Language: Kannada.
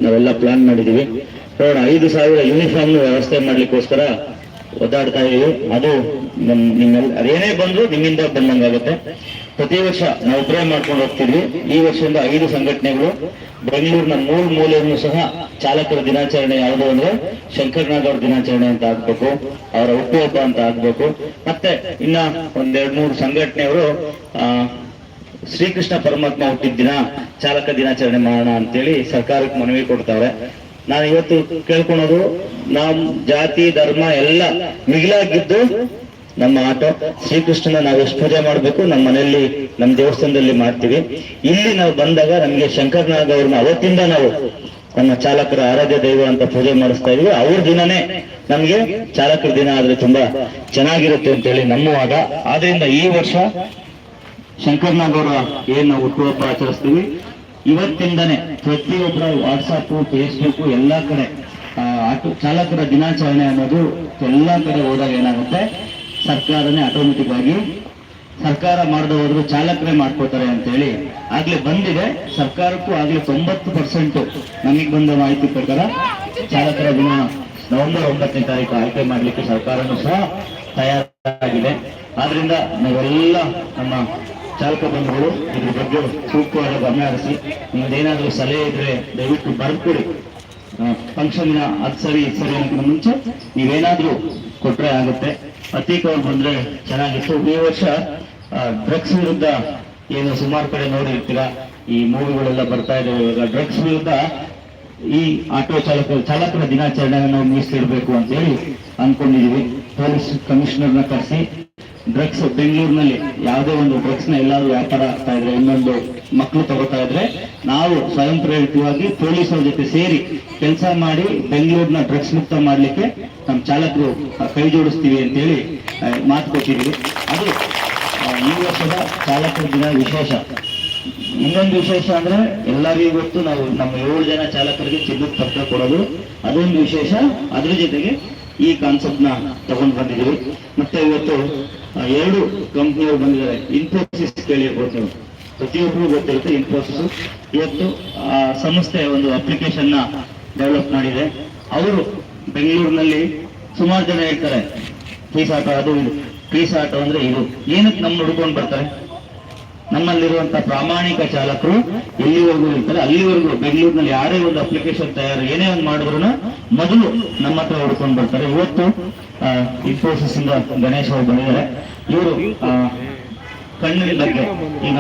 ನಾವೆಲ್ಲ ಪ್ಲಾನ್ ಮಾಡಿದೀವಿ. ನೋಡೋಣ, 5,000 ಯೂನಿಫಾರ್ಮ್ ವ್ಯವಸ್ಥೆ ಮಾಡ್ಲಿಕ್ಕೋಸ್ಕರ ಒದ್ದಾಡ್ತಾ ಇದೀವಿ. ಅದು ನಿಮ್ಮೆಲ್ಲ ಅದೇನೇ ಬಂದ್ರು ನಿಮ್ಮಿಂದ ಬಂದಂಗಾಗುತ್ತೆ. ಪ್ರತಿ ವರ್ಷ ನಾವು ಪ್ರೇ ಮಾಡ್ಕೊಂಡು ಹೋಗ್ತಿದ್ವಿ. ಈ ವರ್ಷದಿಂದ 5 ಸಂಘಟನೆಗಳು ಬೆಂಗಳೂರಿನ ಮೂಲೆಯನ್ನು ಸಹ ಚಾಲಕರ ದಿನಾಚರಣೆ ಯಾವುದು ಅಂದ್ರೆ ಶಂಕರನಾಗ್ ಅವ್ರ ದಿನಾಚರಣೆ ಅಂತ ಆಗ್ಬೇಕು, ಅವರ ಹುಟ್ಟುಹಬ್ಬ ಅಂತ ಆಗ್ಬೇಕು. ಮತ್ತೆ ಇನ್ನ 1-2-3 ಸಂಘಟನೆಯವರು ಶ್ರೀಕೃಷ್ಣ ಪರಮಾತ್ಮ ಹುಟ್ಟಿದ ದಿನ ಚಾಲಕ ದಿನಾಚರಣೆ ಮಾಡೋಣ ಅಂತೇಳಿ ಸರ್ಕಾರಕ್ಕೆ ಮನವಿ ಕೊಡ್ತಾವ್ರೆ. ನಾನು ಇವತ್ತು ಕೇಳ್ಕೊಳೋದು, ನಮ್ ಜಾತಿ ಧರ್ಮ ಎಲ್ಲ ಮಿಗಿಲಾಗಿದ್ದು ನಮ್ಮ ಆಟೋ ಶ್ರೀಕೃಷ್ಣನ ನಾವು ಎಷ್ಟು ಪೂಜೆ ಮಾಡ್ಬೇಕು, ನಮ್ಮ ಮನೆಯಲ್ಲಿ ನಮ್ಮ ದೇವಸ್ಥಾನದಲ್ಲಿ ಮಾಡ್ತೀವಿ. ಇಲ್ಲಿ ನಾವು ಬಂದಾಗ ನಮ್ಗೆ ಶಂಕರನಾಗ್ ಅವ್ರನ್ನ ಅವತ್ತಿಂದ ನಾವು ನಮ್ಮ ಚಾಲಕರ ಆರಾಧ್ಯ ದೈವ ಅಂತ ಪೂಜೆ ಮಾಡಿಸ್ತಾ ಇದೀವಿ. ಅವ್ರ ದಿನನೇ ನಮ್ಗೆ ಚಾಲಕರ ದಿನ ಆದ್ರೆ ತುಂಬಾ ಚೆನ್ನಾಗಿರುತ್ತೆ ಅಂತೇಳಿ ನಮ್ಮ ವಾದ. ಆದ್ರಿಂದ ಈ ವರ್ಷ ಶಂಕರನಾಗ್ ಅವರ ಏನು ಹುಟ್ಟುಹಬ್ಬ ಆಚರಿಸ್ತೀವಿ, ಇವತ್ತಿಂದನೇ ಪ್ರತಿಯೊಬ್ಬರ ವಾಟ್ಸಪ್ ಫೇಸ್ಬುಕ್ ಎಲ್ಲಾ ಕಡೆ ಆಟೋ ಚಾಲಕರ ದಿನಾಚರಣೆ ಅನ್ನೋದು ಎಲ್ಲಾ ಕಡೆ ಹೋದಾಗ ಏನಾಗುತ್ತೆ, ಸರ್ಕಾರನೇ ಆಟೋಮೆಟಿಕ್ ಆಗಿ ಸರ್ಕಾರ ಮಾಡದೆ ಹೋದ್ರು ಚಾಲಕರೇ ಮಾಡ್ಕೋತಾರೆ ಅಂತೇಳಿ ಆಗ್ಲೇ ಬಂದಿದೆ. ಸರ್ಕಾರಕ್ಕೂ ಆಗ್ಲೇ 90% ನಮಗೆ ಬಂದ ಮಾಹಿತಿ ಪ್ರಕಾರ ಚಾಲಕರ ದಿನ ನವೆಂಬರ್ 9ನೇ ತಾರೀಕು ಆಯ್ಕೆ ಮಾಡ್ಲಿಕ್ಕೆ ಸರ್ಕಾರನೂ ಸಹ ತಯಾರಾಗಿದೆ. ಆದ್ರಿಂದ ನಾವೆಲ್ಲ ನಮ್ಮ ಚಾಲಕ ಬಂಧುಗಳು ಇದ್ರ ಬಗ್ಗೆ ಸೂಕ್ತವಾದ ಗಮನ ಹರಿಸಿ, ನಿಮ್ದೇನಾದ್ರೂ ಸಲಹೆ ಇದ್ರೆ ದಯವಿಟ್ಟು ಬರ್ಕೊಡಿ. ಫಂಕ್ಷನ್ ಅದ್ ಸರಿ ಅಂತ ಮುಂಚೆ ನೀವೇನಾದ್ರೂ ಕೊಟ್ರೆ ಆಗುತ್ತೆ. ಅತೀಕ್ ಅವ್ರು ಬಂದ್ರೆ ಚೆನ್ನಾಗಿತ್ತು. ಈ ವರ್ಷ ಡ್ರಗ್ಸ್ ವಿರುದ್ಧ ಏನು ಸುಮಾರು ಕಡೆ ನೋಡಿರ್ತೀರಾ, ಈ ಮೂವಿಗಳೆಲ್ಲ ಬರ್ತಾ ಇದಾವೆ. ಇವಾಗ ಡ್ರಗ್ಸ್ ವಿರುದ್ಧ ಈ ಆಟೋ ಚಾಲಕರ ದಿನಾಚರಣೆ ನಾವು ಮೀಸಲಿಡಬೇಕು ಅಂತ ಹೇಳಿ ಅನ್ಕೊಂಡಿದೀವಿ. ಪೊಲೀಸ್ ಕಮಿಷನರ್ನ ಕರೆಸಿ ಡ್ರಗ್ಸ್ ಬೆಂಗಳೂರಿನಲ್ಲಿ ಯಾವುದೇ ಒಂದು ಡ್ರಗ್ಸ್ ನ ಎಲ್ಲಾದ್ರೂ ವ್ಯಾಪಾರ ಆಗ್ತಾ ಇದ್ರೆ, ಇನ್ನೊಂದು ಮಕ್ಕಳು ತಗೋತಾ ಇದ್ರೆ, ನಾವು ಸ್ವಯಂ ಪ್ರೇರಿತವಾಗಿ ಪೊಲೀಸರ ಜೊತೆ ಸೇರಿ ಕೆಲಸ ಮಾಡಿ ಬೆಂಗಳೂರಿನ ಡ್ರಗ್ಸ್ ಮುಕ್ತ ಮಾಡ್ಲಿಕ್ಕೆ ನಮ್ಮ ಚಾಲಕರು ಕೈ ಜೋಡಿಸ್ತೀವಿ ಅಂತೇಳಿ ಮಾತು ಕೊಟ್ಟಿದ್ದೀವಿ. ಅದು ಈ ವರ್ಷದ ಚಾಲಕರ ದಿನ ವಿಶೇಷ. ಇನ್ನೊಂದು ವಿಶೇಷ ಅಂದ್ರೆ ಎಲ್ಲರಿಗೂ ಗೊತ್ತು, ನಾವು ನಮ್ಮ 7 ಜನ ಚಾಲಕರಿಗೆ ಚಿನ್ನದ ಪತ್ರ ಕೊಡೋದು ಅದೊಂದು ವಿಶೇಷ. ಅದ್ರ ಜೊತೆಗೆ ಈ ಕಾನ್ಸೆಪ್ಟ್ ನ ತಗೊಂಡು ಬಂದಿದ್ದೀವಿ. ಮತ್ತೆ ಇವತ್ತು 2 ಕಂಪ್ನಿಯವರು ಬಂದಿದ್ದಾರೆ. ಇನ್ಫೋಸಿಸ್ ಕೇಳಿರ್ಬೋದು ನೀವು, ಪ್ರತಿಯೊಬ್ಬರು ಗೊತ್ತಿರುತ್ತೆ. ಇನ್ಫೋಸಿಸ್ ಇವತ್ತು ಸಂಸ್ಥೆ ಒಂದು ಅಪ್ಲಿಕೇಶನ್ ನ ಡೆವಲಪ್ ಮಾಡಿದೆ. ಅವರು ಬೆಂಗಳೂರಿನಲ್ಲಿ ಸುಮಾರು ಜನ ಹೇಳ್ತಾರೆ ಪೀಸ್ ಆಟೋ, ಅದು ಇದು ಪೀಸ್ ಆಟೋ ಅಂದ್ರೆ ಇದು ಏನಕ್ಕೆ ನಮ್ಮ ಹುಡ್ಕೊಂಡು ಬರ್ತಾರೆ. ನಮ್ಮಲ್ಲಿರುವಂತಹ ಪ್ರಾಮಾಣಿಕ ಚಾಲಕರು ಎಲ್ಲಿವರೆಗೂ ಇರ್ತಾರೆ ಅಲ್ಲಿವರೆಗೂ ಬೆಂಗಳೂರಿನಲ್ಲಿ ಯಾರೇ ಒಂದು ಅಪ್ಲಿಕೇಶನ್ ತಯಾರು ಏನೇ ಒಂದು ಮಾಡಿದ್ರು ಮೊದಲು ನಮ್ಮ ಹತ್ರ ಹುಡ್ಕೊಂಡು ಬರ್ತಾರೆ. ಇವತ್ತು ಇನ್ಫೋಸಿಸ್ ಇಂದ ಗಣೇಶ್ ಅವರು ಬಂದಿದ್ದಾರೆ. ಇವರು ಕಣ್ಣಿನ ಬಗ್ಗೆ ಈಗ